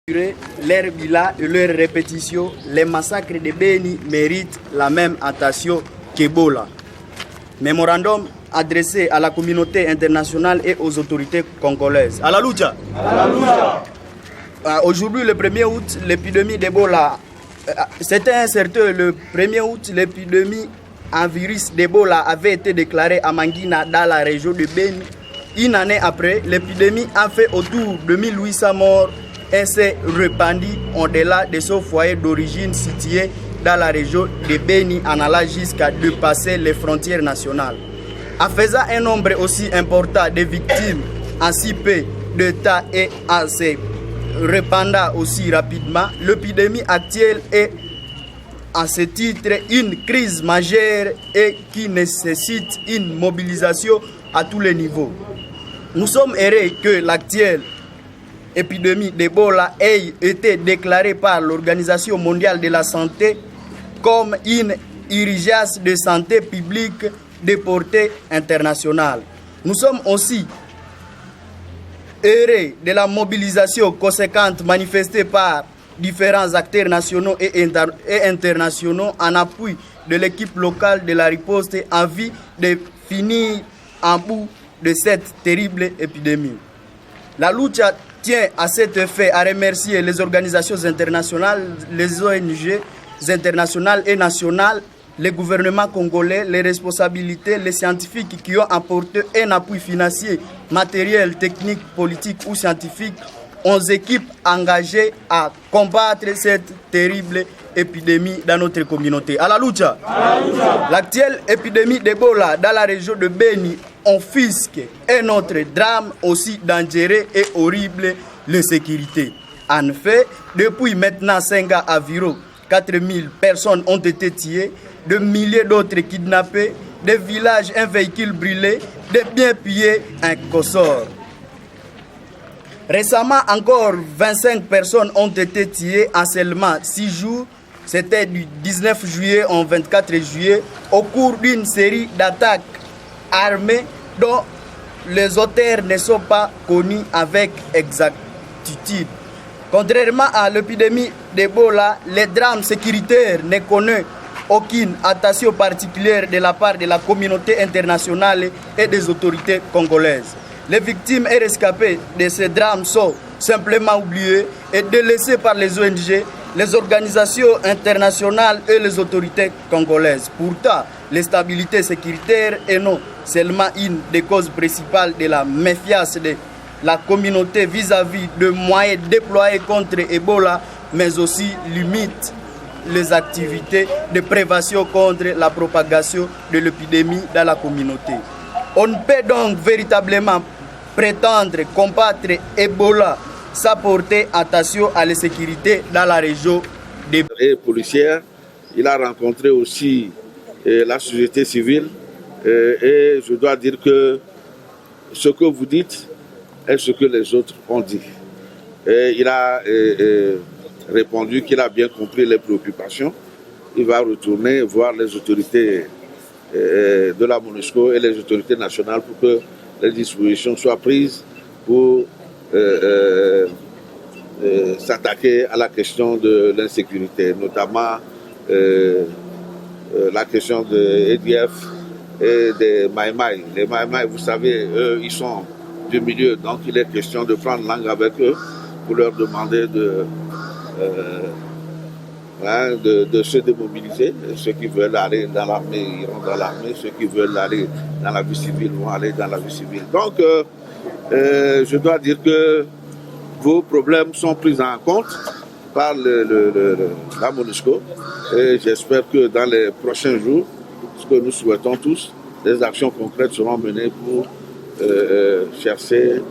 Leur bilan et leur répétition, les massacres de Beni méritent la même attention qu'Ebola. Mémorandum adressé à la communauté internationale et aux autorités congolaises. À la lucha. Aujourd'hui, le 1er août, l'épidémie d'Ebola, c'était incertain, le 1er août, l'épidémie en virus d'Ebola avait été déclarée à Mangina dans la région de Beni. Une année après, l'épidémie a fait autour de 1800 morts et s'est répandue au-delà de ce foyer d'origine situé dans la région de Beni en allant jusqu'à dépasser les frontières nationales. En faisant un nombre aussi important de victimes en si peu de temps et en se répandant aussi rapidement, l'épidémie actuelle est à ce titre une crise majeure et qui nécessite une mobilisation à tous les niveaux. Nous sommes heureux que l'actuelle épidémie d'Ebola ait été déclarée par l'Organisation mondiale de la santé comme une urgence de santé publique de portée internationale. Nous sommes aussi heureux de la mobilisation conséquente manifestée par différents acteurs nationaux et internationaux en appui de l'équipe locale de la riposte en vue de finir en bout de cette terrible épidémie. La lutte tient à cet effet à remercier les organisations internationales, les ONG internationales et nationales, les gouvernements congolais, les responsabilités, les scientifiques qui ont apporté un appui financier, matériel, technique, politique ou scientifique aux équipes engagées à combattre cette terrible épidémie dans notre communauté. À la lucha. L'actuelle épidémie d'Ebola dans la région de Beni offusque un autre drame aussi dangereux et horrible, l'insécurité. En effet, depuis maintenant 5 ans environ, 4000 personnes ont été tuées, de milliers d'autres kidnappés, des villages, un véhicule brûlé, des biens pillés, un consort. Récemment, encore 25 personnes ont été tuées en seulement 6 jours. C'était du 19 juillet au 24 juillet, au cours d'une série d'attaques armées dont les auteurs ne sont pas connus avec exactitude. Contrairement à l'épidémie d'Ebola, les drames sécuritaires ne connaissent aucune attention particulière de la part de la communauté internationale et des autorités congolaises. Les victimes et rescapés de ces drames sont simplement oubliés et délaissés par les ONG, les organisations internationales et les autorités congolaises. Pourtant, l'instabilité sécuritaire est non seulement une des causes principales de la méfiance de la communauté vis-à-vis de moyens déployés contre Ebola, mais aussi limite les activités de prévention contre la propagation de l'épidémie dans la communauté. On ne peut donc véritablement prétendre combattre Ebola sans porter attention à la sécurité dans la région des policières. Il a rencontré aussi la société civile et je dois dire que ce que vous dites est ce que les autres ont dit. Et il a répondu qu'il a bien compris les préoccupations. Il va retourner voir les autorités de la MONUSCO et les autorités nationales pour que les dispositions soient prises pour s'attaquer à la question de l'insécurité, notamment la question de EDF et des Maïmaï. Les Maïmaï, vous savez, eux, ils sont du milieu, donc il est question de prendre langue avec eux pour leur demander de se démobiliser. Ceux qui veulent aller dans l'armée iront dans l'armée, ceux qui veulent aller dans la vie civile vont aller dans la vie civile. Donc, je dois dire que vos problèmes sont pris en compte par la MONUSCO et j'espère que dans les prochains jours, ce que nous souhaitons tous, des actions concrètes seront menées pour chercher